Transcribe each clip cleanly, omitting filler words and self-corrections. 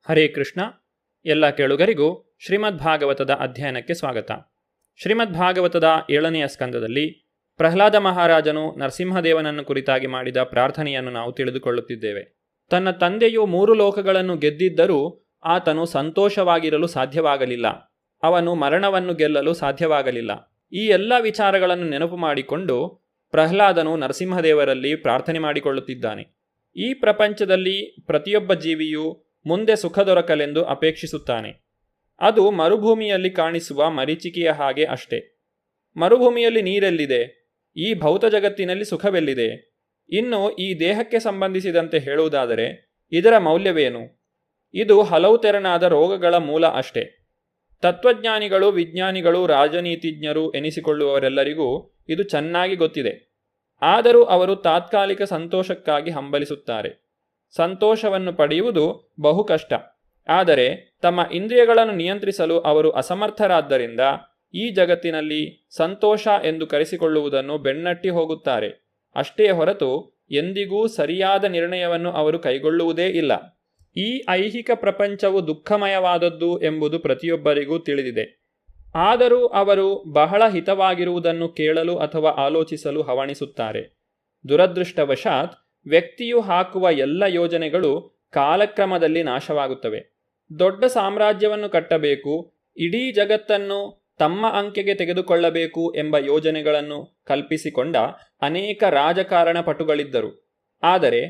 ಹರೇ ಕೃಷ್ಣ. ಎಲ್ಲ ಕೇಳುಗರಿಗೂ ಶ್ರೀಮದ್ ಭಾಗವತದ ಅಧ್ಯಯನಕ್ಕೆ ಸ್ವಾಗತ. ಶ್ರೀಮದ್ ಭಾಗವತದ 7ನೆಯ ಸ್ಕಂದದಲ್ಲಿ ಪ್ರಹ್ಲಾದ ಮಹಾರಾಜನು ನರಸಿಂಹದೇವನನ್ನು ಕುರಿತಾಗಿ ಮಾಡಿದ ಪ್ರಾರ್ಥನೆಯನ್ನು ನಾವು ತಿಳಿದುಕೊಳ್ಳುತ್ತಿದ್ದೇವೆ. ತನ್ನ ತಂದೆಯು 3 ಲೋಕಗಳನ್ನು ಗೆದ್ದಿದ್ದರೂ ಆತನು ಸಂತೋಷವಾಗಿರಲು ಸಾಧ್ಯವಾಗಲಿಲ್ಲ. ಅವನು ಮರಣವನ್ನು ಗೆಲ್ಲಲು ಸಾಧ್ಯವಾಗಲಿಲ್ಲ. ಈ ಎಲ್ಲ ವಿಚಾರಗಳನ್ನು ನೆನಪು ಮಾಡಿಕೊಂಡು ಪ್ರಹ್ಲಾದನು ನರಸಿಂಹದೇವರಲ್ಲಿ ಪ್ರಾರ್ಥನೆ ಮಾಡಿಕೊಳ್ಳುತ್ತಿದ್ದಾನೆ. ಈ ಪ್ರಪಂಚದಲ್ಲಿ ಪ್ರತಿಯೊಬ್ಬ ಜೀವಿಯು ಮುಂದೆ ಸುಖ ದೊರಕಲೆಂದು ಅಪೇಕ್ಷಿಸುತ್ತಾನೆ. ಅದು ಮರುಭೂಮಿಯಲ್ಲಿ ಕಾಣಿಸುವ ಮರೀಚಿಕೆಯ ಹಾಗೆ ಅಷ್ಟೇ. ಮರುಭೂಮಿಯಲ್ಲಿ ನೀರೆಲ್ಲಿದೆ? ಈ ಭೌತ ಜಗತ್ತಿನಲ್ಲಿ ಸುಖವೆಲ್ಲಿದೆ? ಇನ್ನು ಈ ದೇಹಕ್ಕೆ ಸಂಬಂಧಿಸಿದಂತೆ ಹೇಳುವುದಾದರೆ ಇದರ ಮೌಲ್ಯವೇನು? ಇದು ಹಲವು ತೆರನಾದ ರೋಗಗಳ ಮೂಲ ಅಷ್ಟೇ. ತತ್ವಜ್ಞಾನಿಗಳು, ವಿಜ್ಞಾನಿಗಳು, ರಾಜನೀತಿಜ್ಞರು ಎನಿಸಿಕೊಳ್ಳುವವರೆಲ್ಲರಿಗೂ ಇದು ಚೆನ್ನಾಗಿ ಗೊತ್ತಿದೆ. ಆದರೂ ಅವರು ತಾತ್ಕಾಲಿಕ ಸಂತೋಷಕ್ಕಾಗಿ ಹಂಬಲಿಸುತ್ತಾರೆ. ಸಂತೋಷವನ್ನು ಪಡೆಯುವುದು ಬಹು ಕಷ್ಟ. ಆದರೆ ತಮ್ಮ ಇಂದ್ರಿಯಗಳನ್ನು ನಿಯಂತ್ರಿಸಲು ಅವರು ಅಸಮರ್ಥರಾದ್ದರಿಂದ ಈ ಜಗತ್ತಿನಲ್ಲಿ ಸಂತೋಷ ಎಂದು ಕರೆಸಿಕೊಳ್ಳುವುದನ್ನು ಬೆನ್ನಟ್ಟಿ ಹೋಗುತ್ತಾರೆ. ಅಷ್ಟೇ ಹೊರತು ಎಂದಿಗೂ ಸರಿಯಾದ ನಿರ್ಣಯವನ್ನು ಅವರು ಕೈಗೊಳ್ಳುವುದೇ ಇಲ್ಲ. ಈ ಐಹಿಕ ಪ್ರಪಂಚವು ದುಃಖಮಯವಾದದ್ದು ಎಂಬುದು ಪ್ರತಿಯೊಬ್ಬರಿಗೂ ತಿಳಿದಿದೆ. ಆದರೂ ಅವರು ಬಹಳ ಹಿತವಾಗಿರುವುದನ್ನು ಕೇಳಲು ಅಥವಾ ಆಲೋಚಿಸಲು ಹವಣಿಸುತ್ತಾರೆ. ದುರದೃಷ್ಟವಶಾತ್ ವ್ಯಕ್ತಿಯು ಹಾಕುವ ಎಲ್ಲ ಯೋಜನೆಗಳು ಕಾಲಕ್ರಮದಲ್ಲಿ ನಾಶವಾಗುತ್ತವೆ. ದೊಡ್ಡ ಸಾಮ್ರಾಜ್ಯವನ್ನು ಕಟ್ಟಬೇಕು, ಇಡೀ ಜಗತ್ತನ್ನು ತಮ್ಮ ಅಂಕೆಗೆ ತೆಗೆದುಕೊಳ್ಳಬೇಕು ಎಂಬ ಯೋಜನೆಗಳನ್ನು ಕಲ್ಪಿಸಿಕೊಂಡ ಅನೇಕ ರಾಜಕಾರಣ ಪಟುಗಳಿದ್ದರು. ಆದರೆ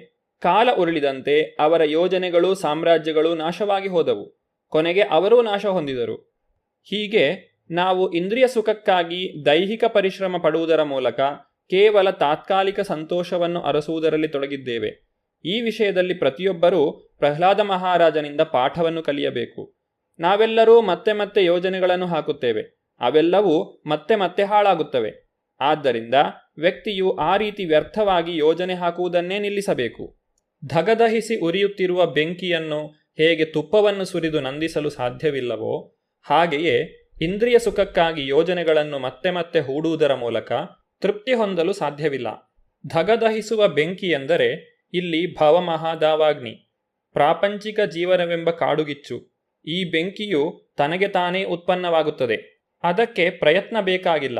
ಕಾಲ ಉರುಳಿದಂತೆ ಅವರ ಯೋಜನೆಗಳು, ಸಾಮ್ರಾಜ್ಯಗಳು ನಾಶವಾಗಿ ಹೋದವು. ಕೊನೆಗೆ ಅವರೂ ನಾಶ ಹೊಂದಿದರು. ಹೀಗೆ ನಾವು ಇಂದ್ರಿಯ ಸುಖಕ್ಕಾಗಿ ದೈಹಿಕ ಪರಿಶ್ರಮ ಪಡುವುದರ ಮೂಲಕ ಕೇವಲ ತಾತ್ಕಾಲಿಕ ಸಂತೋಷವನ್ನು ಅರಸುವುದರಲ್ಲಿ ತೊಡಗಿದ್ದೇವೆ. ಈ ವಿಷಯದಲ್ಲಿ ಪ್ರತಿಯೊಬ್ಬರೂ ಪ್ರಹ್ಲಾದ ಮಹಾರಾಜನಿಂದ ಪಾಠವನ್ನು ಕಲಿಯಬೇಕು. ನಾವೆಲ್ಲರೂ ಮತ್ತೆ ಮತ್ತೆ ಯೋಜನೆಗಳನ್ನು ಹಾಕುತ್ತೇವೆ. ಅವೆಲ್ಲವೂ ಮತ್ತೆ ಮತ್ತೆ ಹಾಳಾಗುತ್ತವೆ. ಆದ್ದರಿಂದ ವ್ಯಕ್ತಿಯು ಆ ರೀತಿ ವ್ಯರ್ಥವಾಗಿ ಯೋಜನೆ ಹಾಕುವುದನ್ನೇ ನಿಲ್ಲಿಸಬೇಕು. ಧಗಧಹಿಸಿ ಉರಿಯುತ್ತಿರುವ ಬೆಂಕಿಯನ್ನು ಹೇಗೆ ತುಪ್ಪವನ್ನು ಸುರಿದು ನಂದಿಸಲು ಸಾಧ್ಯವಿಲ್ಲವೋ ಹಾಗೆಯೇ ಇಂದ್ರಿಯ ಸುಖಕ್ಕಾಗಿ ಯೋಜನೆಗಳನ್ನು ಮತ್ತೆ ಮತ್ತೆ ಹೂಡುವುದರ ಮೂಲಕ ತೃಪ್ತಿ ಹೊಂದಲು ಸಾಧ್ಯವಿಲ್ಲ. ಧಗಧಹಿಸುವ ಬೆಂಕಿ ಎಂದರೆ ಇಲ್ಲಿ ಭವಮಹಾದಾವಾಗ್ನಿ, ಪ್ರಾಪಂಚಿಕ ಜೀವನವೆಂಬ ಕಾಡುಗಿಚ್ಚು. ಈ ಬೆಂಕಿಯು ತನಗೆ ತಾನೇ ಉತ್ಪನ್ನವಾಗುತ್ತದೆ. ಅದಕ್ಕೆ ಪ್ರಯತ್ನ ಬೇಕಾಗಿಲ್ಲ.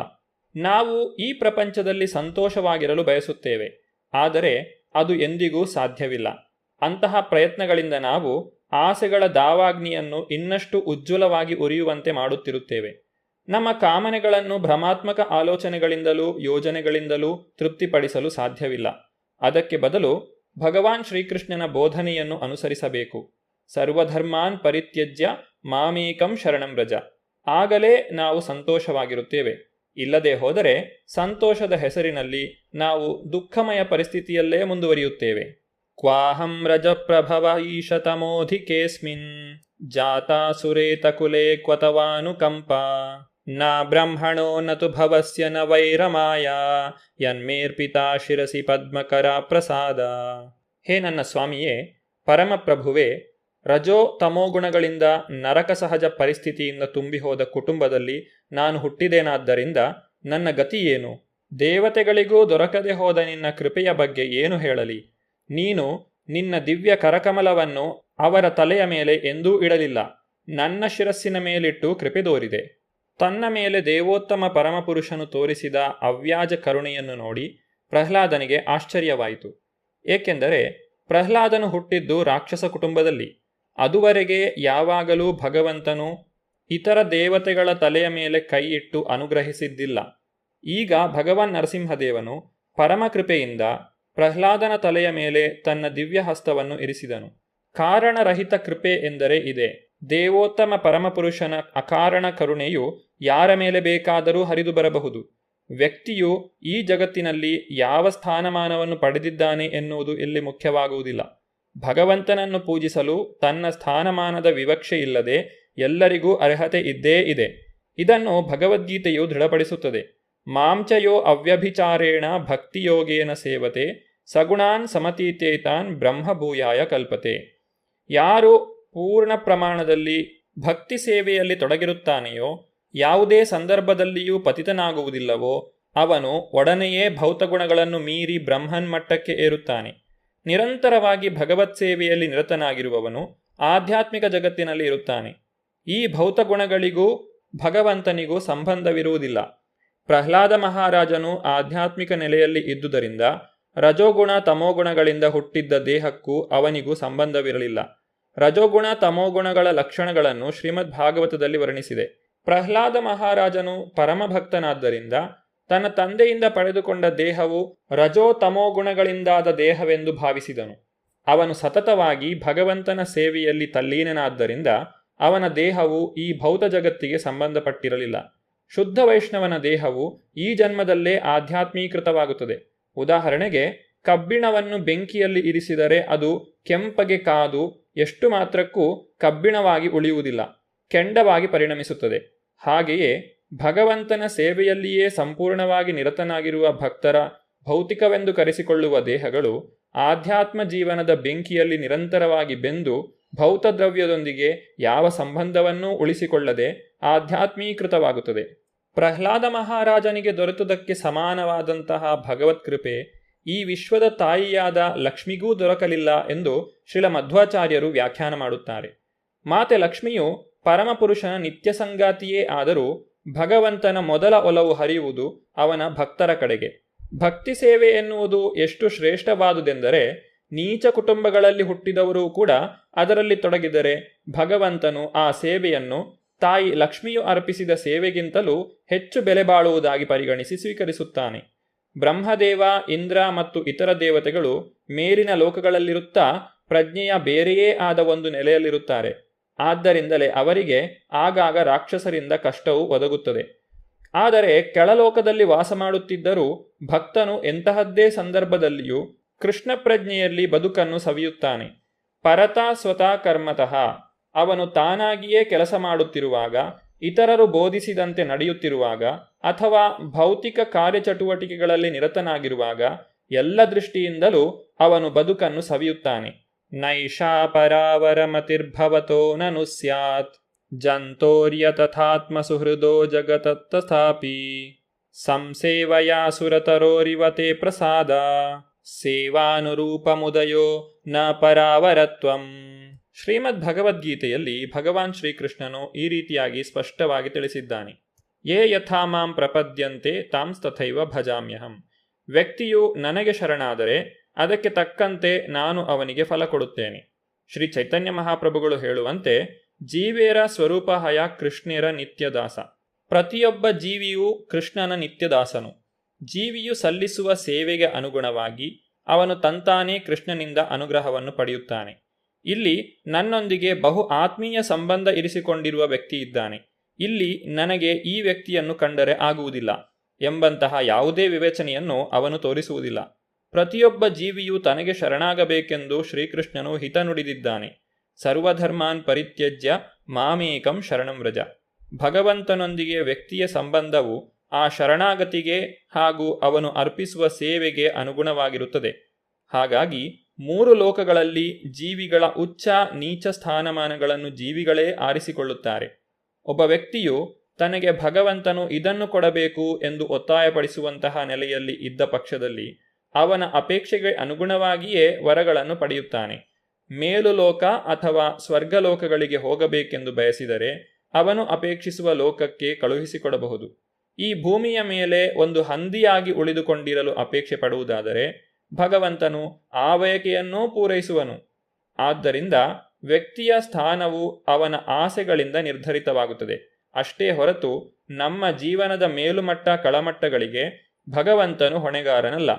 ನಾವು ಈ ಪ್ರಪಂಚದಲ್ಲಿ ಸಂತೋಷವಾಗಿರಲು ಬಯಸುತ್ತೇವೆ, ಆದರೆ ಅದು ಎಂದಿಗೂ ಸಾಧ್ಯವಿಲ್ಲ. ಅಂತಹ ಪ್ರಯತ್ನಗಳಿಂದ ನಾವು ಆಸೆಗಳ ದಾವಾಗ್ನಿಯನ್ನು ಇನ್ನಷ್ಟು ಉಜ್ವಲವಾಗಿ ಉರಿಯುವಂತೆ ಮಾಡುತ್ತಿರುತ್ತೇವೆ. ನಮ್ಮ ಕಾಮನೆಗಳನ್ನು ಭ್ರಮಾತ್ಮಕ ಆಲೋಚನೆಗಳಿಂದಲೂ ಯೋಜನೆಗಳಿಂದಲೂ ತೃಪ್ತಿಪಡಿಸಲು ಸಾಧ್ಯವಿಲ್ಲ. ಅದಕ್ಕೆ ಬದಲು ಭಗವಾನ್ ಶ್ರೀಕೃಷ್ಣನ ಬೋಧನೆಯನ್ನು ಅನುಸರಿಸಬೇಕು. ಸರ್ವಧರ್ಮಾನ್ ಪರಿತ್ಯಜ್ಯ ಮಾಮೇಕಂ ಶರಣಂ ವ್ರಜ. ಆಗಲೇ ನಾವು ಸಂತೋಷವಾಗಿರುತ್ತೇವೆ. ಇಲ್ಲದೆ ಹೋದರೆ ಸಂತೋಷದ ಹೆಸರಿನಲ್ಲಿ ನಾವು ದುಃಖಮಯ ಪರಿಸ್ಥಿತಿಯಲ್ಲೇ ಮುಂದುವರಿಯುತ್ತೇವೆ. ಕ್ವಾಹಂ ರಜ ಪ್ರಭವ ಈಶತಮೋಧಿಕೇಸ್ಮಿನ್ ಜಾತಾಸುರೇತಕುಲೇ ಕ್ವತವಾನುಕಂಪ ನ ಬ್ರಹ್ಮಣೋ ನತು ಭವಸ್ಯ ನ ವೈರಮಾಯಾ ಯನ್ಮೇರ್ಪಿತಾ ಶಿರಸಿ ಪದ್ಮಕರ ಪ್ರಸಾದ. ಹೇ ನನ್ನ ಸ್ವಾಮಿಯೇ, ಪರಮಪ್ರಭುವೇ, ರಜೋ ತಮೋಗುಣಗಳಿಂದ ನರಕ ಸಹಜ ಪರಿಸ್ಥಿತಿಯಿಂದ ತುಂಬಿ ಹೋದ ಕುಟುಂಬದಲ್ಲಿ ನಾನು ಹುಟ್ಟಿದೇನಾದ್ದರಿಂದ ನನ್ನ ಗತಿ ಏನು? ದೇವತೆಗಳಿಗೂ ದೊರಕದೆ ಹೋದ ನಿನ್ನ ಕೃಪೆಯ ಬಗ್ಗೆ ಏನು ಹೇಳಲಿ? ನೀನು ನಿನ್ನ ದಿವ್ಯ ಕರಕಮಲವನ್ನು ಅವರ ತಲೆಯ ಮೇಲೆ ಎಂದೂ ಇಡಲಿಲ್ಲ. ನನ್ನ ಶಿರಸ್ಸಿನ ಮೇಲಿಟ್ಟು ಕೃಪೆ ತೋರಿದೆ. ತನ್ನ ಮೇಲೆ ದೇವೋತ್ತಮ ಪರಮಪುರುಷನು ತೋರಿಸಿದ ಅವ್ಯಾಜ ಕರುಣೆಯನ್ನು ನೋಡಿ ಪ್ರಹ್ಲಾದನಿಗೆ ಆಶ್ಚರ್ಯವಾಯಿತು. ಏಕೆಂದರೆ ಪ್ರಹ್ಲಾದನು ಹುಟ್ಟಿದ್ದು ರಾಕ್ಷಸ ಕುಟುಂಬದಲ್ಲಿ. ಅದುವರೆಗೆ ಯಾವಾಗಲೂ ಭಗವಂತನು ಇತರ ದೇವತೆಗಳ ತಲೆಯ ಮೇಲೆ ಕೈ ಇಟ್ಟು ಅನುಗ್ರಹಿಸಿದ್ದಿಲ್ಲ. ಈಗ ಭಗವಾನ್ ನರಸಿಂಹದೇವನು ಪರಮಕೃಪೆಯಿಂದ ಪ್ರಹ್ಲಾದನ ತಲೆಯ ಮೇಲೆ ತನ್ನ ದಿವ್ಯ ಹಸ್ತವನ್ನು ಇರಿಸಿದನು. ಕಾರಣರಹಿತ ಕೃಪೆ ಎಂದರೆ ಇದೆ. ದೇವೋತ್ತಮ ಪರಮಪುರುಷನ ಅಕಾರಣ ಕರುಣೆಯು ಯಾರ ಮೇಲೆ ಬೇಕಾದರೂ ಹರಿದು ಬರಬಹುದು. ವ್ಯಕ್ತಿಯು ಈ ಜಗತ್ತಿನಲ್ಲಿ ಯಾವ ಸ್ಥಾನಮಾನವನ್ನು ಪಡೆದಿದ್ದಾನೆ ಎನ್ನುವುದು ಇಲ್ಲಿ ಮುಖ್ಯವಾಗುವುದಿಲ್ಲ. ಭಗವಂತನನ್ನು ಪೂಜಿಸಲು ತನ್ನ ಸ್ಥಾನಮಾನದ ವಿವಕ್ಷೆ ಇಲ್ಲದೆ ಎಲ್ಲರಿಗೂ ಅರ್ಹತೆ ಇದ್ದೇ ಇದೆ. ಇದನ್ನು ಭಗವದ್ಗೀತೆಯು ದೃಢಪಡಿಸುತ್ತದೆ. ಮಾಂಚಯೋ ಅವ್ಯಭಿಚಾರೇಣ ಭಕ್ತಿಯೋಗೇನ ಸೇವತೆ ಸಗುಣಾನ್ ಸಮತೀತೇತಾನ್ ಬ್ರಹ್ಮಭೂಯಾಯ ಕಲ್ಪತೆ. ಯಾರು ಪೂರ್ಣ ಪ್ರಮಾಣದಲ್ಲಿ ಭಕ್ತಿ ಸೇವೆಯಲ್ಲಿ ತೊಡಗಿರುತ್ತಾನೆಯೋ, ಯಾವುದೇ ಸಂದರ್ಭದಲ್ಲಿಯೂ ಪತಿತನಾಗುವುದಿಲ್ಲವೋ, ಅವನು ಒಡನೆಯೇ ಭೌತಗುಣಗಳನ್ನು ಮೀರಿ ಬ್ರಹ್ಮನ್ ಮಟ್ಟಕ್ಕೆ ಏರುತ್ತಾನೆ. ನಿರಂತರವಾಗಿ ಭಗವತ್ ಸೇವೆಯಲ್ಲಿ ನಿರತನಾಗಿರುವವನು ಆಧ್ಯಾತ್ಮಿಕ ಜಗತ್ತಿನಲ್ಲಿ ಇರುತ್ತಾನೆ. ಈ ಭೌತ ಗುಣಗಳಿಗೂ ಭಗವಂತನಿಗೂ ಸಂಬಂಧವಿರುವುದಿಲ್ಲ. ಪ್ರಹ್ಲಾದ ಮಹಾರಾಜನು ಆಧ್ಯಾತ್ಮಿಕ ನೆಲೆಯಲ್ಲಿ ಇದ್ದುದರಿಂದ ರಜೋಗುಣ ತಮೋಗುಣಗಳಿಂದ ಹುಟ್ಟಿದ್ದ ದೇಹಕ್ಕೂ ಅವನಿಗೂ ಸಂಬಂಧವಿರಲಿಲ್ಲ. ರಜೋಗುಣ ತಮೋಗುಣಗಳ ಲಕ್ಷಣಗಳನ್ನು ಶ್ರೀಮದ್ ಭಾಗವತದಲ್ಲಿ ವರ್ಣಿಸಿದೆ. ಪ್ರಹ್ಲಾದ ಮಹಾರಾಜನು ಪರಮಭಕ್ತನಾದ್ದರಿಂದ ತನ್ನ ತಂದೆಯಿಂದ ಪಡೆದುಕೊಂಡ ದೇಹವು ರಜೋ ತಮೋಗುಣಗಳಿಂದಾದ ದೇಹವೆಂದು ಭಾವಿಸಿದನು. ಅವನು ಸತತವಾಗಿ ಭಗವಂತನ ಸೇವೆಯಲ್ಲಿ ತಲ್ಲೀನನಾದ್ದರಿಂದ ಅವನ ದೇಹವು ಈ ಭೌತ ಜಗತ್ತಿಗೆ ಸಂಬಂಧಪಟ್ಟಿರಲಿಲ್ಲ. ಶುದ್ಧ ವೈಷ್ಣವನ ದೇಹವು ಈ ಜನ್ಮದಲ್ಲೇ ಆಧ್ಯಾತ್ಮೀಕೃತವಾಗುತ್ತದೆ. ಉದಾಹರಣೆಗೆ, ಕಬ್ಬಿಣವನ್ನು ಬೆಂಕಿಯಲ್ಲಿ ಇರಿಸಿದರೆ ಅದು ಕೆಂಪಗೆ ಕಾದು ಎಷ್ಟು ಮಾತ್ರಕ್ಕೂ ಕಬ್ಬಿಣವಾಗಿ ಉಳಿಯುವುದಿಲ್ಲ, ಕೆಂಡವಾಗಿ ಪರಿಣಮಿಸುತ್ತದೆ. ಹಾಗೆಯೇ ಭಗವಂತನ ಸೇವೆಯಲ್ಲಿಯೇ ಸಂಪೂರ್ಣವಾಗಿ ನಿರತನಾಗಿರುವ ಭಕ್ತರ ಭೌತಿಕವೆಂದು ಕರೆಸಿಕೊಳ್ಳುವ ದೇಹಗಳು ಆಧ್ಯಾತ್ಮ ಜೀವನದ ಬೆಂಕಿಯಲ್ಲಿ ನಿರಂತರವಾಗಿ ಬೆಂದು ಭೌತದ್ರವ್ಯದೊಂದಿಗೆ ಯಾವ ಸಂಬಂಧವನ್ನೂ ಉಳಿಸಿಕೊಳ್ಳದೆ ಆಧ್ಯಾತ್ಮೀಕೃತವಾಗುತ್ತದೆ. ಪ್ರಹ್ಲಾದ ಮಹಾರಾಜನಿಗೆ ದೊರೆತುದಕ್ಕೆ ಸಮಾನವಾದಂತಹ ಭಗವತ್ ಕೃಪೆ ಈ ವಿಶ್ವದ ತಾಯಿಯಾದ ಲಕ್ಷ್ಮಿಗೂ ದೊರಕಲಿಲ್ಲ ಎಂದು ಶ್ರೀಲ ಮಧ್ವಾಚಾರ್ಯರು ವ್ಯಾಖ್ಯಾನ ಮಾಡುತ್ತಾರೆ. ಮಾತೆ ಲಕ್ಷ್ಮಿಯು ಪರಮಪುರುಷನ ನಿತ್ಯ ಸಂಗಾತಿಯೇ ಆದರೂ ಭಗವಂತನ ಮೊದಲ ಒಲವು ಹರಿಯುವುದು ಅವನ ಭಕ್ತರ ಕಡೆಗೆ. ಭಕ್ತಿ ಸೇವೆ ಎನ್ನುವುದು ಎಷ್ಟು ಶ್ರೇಷ್ಠವಾದುದೆಂದರೆ ನೀಚ ಕುಟುಂಬಗಳಲ್ಲಿ ಹುಟ್ಟಿದವರೂ ಕೂಡ ಅದರಲ್ಲಿ ತೊಡಗಿದರೆ ಭಗವಂತನು ಆ ಸೇವೆಯನ್ನು ತಾಯಿ ಲಕ್ಷ್ಮಿಯು ಅರ್ಪಿಸಿದ ಸೇವೆಗಿಂತಲೂ ಹೆಚ್ಚು ಬೆಲೆ ಬಾಳುವುದಾಗಿ ಪರಿಗಣಿಸಿ ಸ್ವೀಕರಿಸುತ್ತಾನೆ. ಬ್ರಹ್ಮದೇವ, ಇಂದ್ರ ಮತ್ತು ಇತರ ದೇವತೆಗಳು ಮೇಲಿನ ಲೋಕಗಳಲ್ಲಿರುತ್ತಾ ಪ್ರಜ್ಞೆಯ ಬೇರೆಯೇ ಆದ ಒಂದು ನೆಲೆಯಲ್ಲಿರುತ್ತಾರೆ. ಆದ್ದರಿಂದಲೇ ಅವರಿಗೆ ಆಗಾಗ ರಾಕ್ಷಸರಿಂದ ಕಷ್ಟವು ಒದಗುತ್ತದೆ. ಆದರೆ ಕೆಳಲೋಕದಲ್ಲಿ ವಾಸ ಮಾಡುತ್ತಿದ್ದರೂ ಭಕ್ತನು ಎಂತಹದ್ದೇ ಸಂದರ್ಭದಲ್ಲಿಯೂ ಕೃಷ್ಣ ಪ್ರಜ್ಞೆಯಲ್ಲಿ ಬದುಕನ್ನು ಸವಿಯುತ್ತಾನೆ. ಪರತಾ ಸ್ವತಃ ಕರ್ಮತಃ, ಅವನು ತಾನಾಗಿಯೇ ಕೆಲಸ ಮಾಡುತ್ತಿರುವಾಗ, ಇತರರು ಬೋಧಿಸಿದಂತೆ ನಡೆಯುತ್ತಿರುವಾಗ ಅಥವಾ ಭೌತಿಕ ಕಾರ್ಯಚಟುವಟಿಕೆಗಳಲ್ಲಿ ನಿರತನಾಗಿರುವಾಗ ಎಲ್ಲ ದೃಷ್ಟಿಯಿಂದಲೂ ಅವನು ಬದುಕನ್ನು ಸವಿಯುತ್ತಾನೆ. ನೈಷಾ ಪರಾವರಮತಿರ್ಭವತೋ ನನು ಸ್ಯಾತ್ ಜಂತೋರ್ಯ ತಥಾತ್ಮ ಸುಹೃದೋ ಜಗತತ್ತಥಾಪಿ ಸಂಸೇವಯಾ ಸುರತರೋರಿವತೆ ಪ್ರಸಾದ ಸೇವಾನುರೂಪಮುದಯೋ ನ ಪರಾವರತ್ವಂ. ಶ್ರೀಮದ್ ಭಗವದ್ಗೀತೆಯಲ್ಲಿ ಭಗವಾನ್ ಶ್ರೀಕೃಷ್ಣನು ಈ ರೀತಿಯಾಗಿ ಸ್ಪಷ್ಟವಾಗಿ ತಿಳಿಸಿದ್ದಾನೆ. ಯೇ ಯಥಾ ಮಾಂ ಪ್ರಪದ್ಯಂತೆ ತಾಂಸ್ತಥೈವ ಭಜಾಮ್ಯಹಂ. ವ್ಯಕ್ತಿಯು ನನಗೆ ಶರಣಾದರೆ ಅದಕ್ಕೆ ತಕ್ಕಂತೆ ನಾನು ಅವನಿಗೆ ಫಲ ಕೊಡುತ್ತೇನೆ. ಶ್ರೀ ಚೈತನ್ಯ ಮಹಾಪ್ರಭುಗಳು ಹೇಳುವಂತೆ, ಜೀವೇರ ಸ್ವರೂಪ ಹಯ ಕೃಷ್ಣೇರ ನಿತ್ಯದಾಸ. ಪ್ರತಿಯೊಬ್ಬ ಜೀವಿಯೂ ಕೃಷ್ಣನ ನಿತ್ಯದಾಸನು. ಜೀವಿಯು ಸಲ್ಲಿಸುವ ಸೇವೆಗೆ ಅನುಗುಣವಾಗಿ ಅವನು ತಂತಾನೇ ಕೃಷ್ಣನಿಂದ ಅನುಗ್ರಹವನ್ನು ಪಡೆಯುತ್ತಾನೆ. ಇಲ್ಲಿ ನನ್ನೊಂದಿಗೆ ಬಹು ಆತ್ಮೀಯ ಸಂಬಂಧ ಇರಿಸಿಕೊಂಡಿರುವ ವ್ಯಕ್ತಿ ಇದ್ದಾನೆ, ಇಲ್ಲಿ ನನಗೆ ಈ ವ್ಯಕ್ತಿಯನ್ನು ಕಂಡರೆ ಆಗುವುದಿಲ್ಲ ಎಂಬಂತಹ ಯಾವುದೇ ವಿವೇಚನೆಯನ್ನು ಅವನು ತೋರಿಸುವುದಿಲ್ಲ. ಪ್ರತಿಯೊಬ್ಬ ಜೀವಿಯು ತನಗೆ ಶರಣಾಗಬೇಕೆಂದು ಶ್ರೀಕೃಷ್ಣನು ಹಿತ ನುಡಿದಿದ್ದಾನೆ. ಸರ್ವಧರ್ಮಾನ್ ಪರಿತ್ಯಜ್ಯ ಮಾಮೇಕಂ ಶರಣಂ ವ್ರಜ. ಭಗವಂತನೊಂದಿಗೆ ವ್ಯಕ್ತಿಯ ಸಂಬಂಧವು ಆ ಶರಣಾಗತಿಗೆ ಹಾಗೂ ಅವನು ಅರ್ಪಿಸುವ ಸೇವೆಗೆ ಅನುಗುಣವಾಗಿರುತ್ತದೆ. ಹಾಗಾಗಿ 3 ಲೋಕಗಳಲ್ಲಿ ಜೀವಿಗಳ ಉಚ್ಚ ನೀಚ ಸ್ಥಾನಮಾನಗಳನ್ನು ಜೀವಿಗಳೇ ಆರಿಸಿಕೊಳ್ಳುತ್ತಾರೆ. ಒಬ್ಬ ವ್ಯಕ್ತಿಯು ತನಗೆ ಭಗವಂತನು ಇದನ್ನು ಕೊಡಬೇಕು ಎಂದು ಒತ್ತಾಯಪಡಿಸುವಂತಹ ನೆಲೆಯಲ್ಲಿ ಇದ್ದ ಪಕ್ಷದಲ್ಲಿ ಅವನ ಅಪೇಕ್ಷೆಗೆ ಅನುಗುಣವಾಗಿಯೇ ವರಗಳನ್ನು ಪಡೆಯುತ್ತಾನೆ. ಮೇಲು ಲೋಕ ಅಥವಾ ಸ್ವರ್ಗಲೋಕಗಳಿಗೆ ಹೋಗಬೇಕೆಂದು ಬಯಸಿದರೆ ಅವನು ಅಪೇಕ್ಷಿಸುವ ಲೋಕಕ್ಕೆ ಕಳುಹಿಸಿಕೊಡಬಹುದು. ಈ ಭೂಮಿಯ ಮೇಲೆ ಒಂದು ಹಂದಿಯಾಗಿ ಉಳಿದುಕೊಂಡಿರಲು ಅಪೇಕ್ಷೆ ಪಡುವುದಾದರೆ ಭಗವಂತನು ಆ ಬಯಕೆಯನ್ನೂ ಪೂರೈಸುವನು. ಆದ್ದರಿಂದ ವ್ಯಕ್ತಿಯ ಸ್ಥಾನವು ಅವನ ಆಸೆಗಳಿಂದ ನಿರ್ಧರಿತವಾಗುತ್ತದೆ. ಅಷ್ಟೇ ಹೊರತು ನಮ್ಮ ಜೀವನದ ಮೇಲುಮಟ್ಟ ಕೆಳಮಟ್ಟಗಳಿಗೆ ಭಗವಂತನು ಹೊಣೆಗಾರನಲ್ಲ.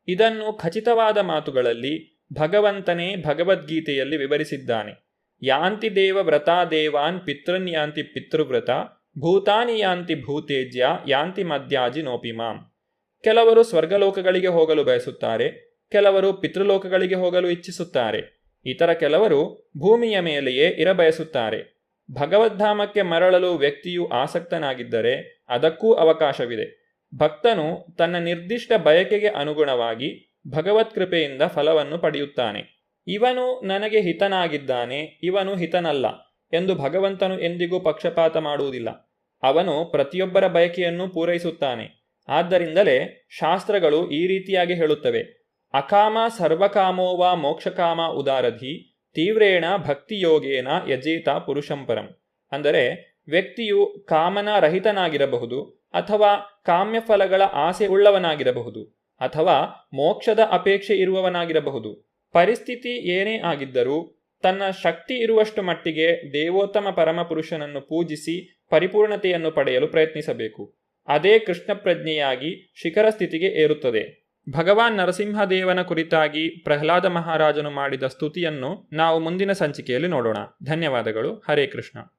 ಇದನ್ನು ಖಚಿತವಾದ ಮಾತುಗಳಲ್ಲಿ ಭಗವಂತನೇ ಭಗವದ್ಗೀತೆಯಲ್ಲಿ ವಿವರಿಸಿದ್ದಾನೆ. ಯಾಂತಿ ದೇವ ವ್ರತಾ ದೇವಾನ್ ಪಿತೃನ್ ಯಾಂತಿ ಪಿತೃವ್ರತ ಭೂತಾನಿ ಯಾಂತಿ ಭೂತೇಜ್ಯ ಯಾಂತಿ ಮದ್ಯಾಜಿ ನೋಪಿಮಾಂ. ಕೆಲವರು ಸ್ವರ್ಗಲೋಕಗಳಿಗೆ ಹೋಗಲು ಬಯಸುತ್ತಾರೆ, ಕೆಲವರು ಪಿತೃಲೋಕಗಳಿಗೆ ಹೋಗಲು ಇಚ್ಛಿಸುತ್ತಾರೆ, ಇತರ ಕೆಲವರು ಭೂಮಿಯ ಮೇಲೆಯೇ ಇರಬಯಸುತ್ತಾರೆ. ಭಗವದ್ಧಾಮಕ್ಕೆ ಮರಳಲು ವ್ಯಕ್ತಿಯು ಆಸಕ್ತನಾಗಿದ್ದರೆ ಅದಕ್ಕೂ ಅವಕಾಶವಿದೆ. ಭಕ್ತನು ತನ್ನ ನಿರ್ದಿಷ್ಟ ಬಯಕೆಗೆ ಅನುಗುಣವಾಗಿ ಭಗವತ್ಕೃಪೆಯಿಂದ ಫಲವನ್ನು ಪಡೆಯುತ್ತಾನೆ. ಇವನು ನನಗೆ ಹಿತನಾಗಿದ್ದಾನೆ, ಇವನು ಹಿತನಲ್ಲ ಎಂದು ಭಗವಂತನು ಎಂದಿಗೂ ಪಕ್ಷಪಾತ ಮಾಡುವುದಿಲ್ಲ. ಅವನು ಪ್ರತಿಯೊಬ್ಬರ ಬಯಕೆಯನ್ನು ಪೂರೈಸುತ್ತಾನೆ. ಆದ್ದರಿಂದಲೇ ಶಾಸ್ತ್ರಗಳು ಈ ರೀತಿಯಾಗಿ ಹೇಳುತ್ತವೆ: ಅಕಾಮ ಸರ್ವಕಾಮೋವಾ ಮೋಕ್ಷಕಾಮ ಉದಾರಧಿ ತೀವ್ರೇಣ ಭಕ್ತಿಯೋಗೇನ ಯಜೇತ ಪುರುಷಂ ಪರಂ. ಅಂದರೆ ವ್ಯಕ್ತಿಯು ಕಾಮನ ರಹಿತನಾಗಿರಬಹುದು, ಅಥವಾ ಕಾಮ್ಯ ಫಲಗಳ ಆಸೆ ಉಳ್ಳವನಾಗಿರಬಹುದು, ಅಥವಾ ಮೋಕ್ಷದ ಅಪೇಕ್ಷೆ ಇರುವವನಾಗಿರಬಹುದು. ಪರಿಸ್ಥಿತಿ ಏನೇ ಆಗಿದ್ದರೂ ತನ್ನ ಶಕ್ತಿ ಇರುವಷ್ಟು ಮಟ್ಟಿಗೆ ದೇವೋತ್ತಮ ಪರಮಪುರುಷನನ್ನು ಪೂಜಿಸಿ ಪರಿಪೂರ್ಣತೆಯನ್ನು ಪಡೆಯಲು ಪ್ರಯತ್ನಿಸಬೇಕು. ಅದೇ ಕೃಷ್ಣ ಪ್ರಜ್ಞೆಯಾಗಿ ಶಿಖರ ಸ್ಥಿತಿಗೆ ಏರುತ್ತದೆ. ಭಗವಾನ್ ನರಸಿಂಹದೇವನ ಕುರಿತಾಗಿ ಪ್ರಹ್ಲಾದ ಮಹಾರಾಜನು ಮಾಡಿದ ಸ್ತುತಿಯನ್ನು ನಾವು ಮುಂದಿನ ಸಂಚಿಕೆಯಲ್ಲಿ ನೋಡೋಣ. ಧನ್ಯವಾದಗಳು. ಹರೇ ಕೃಷ್ಣ.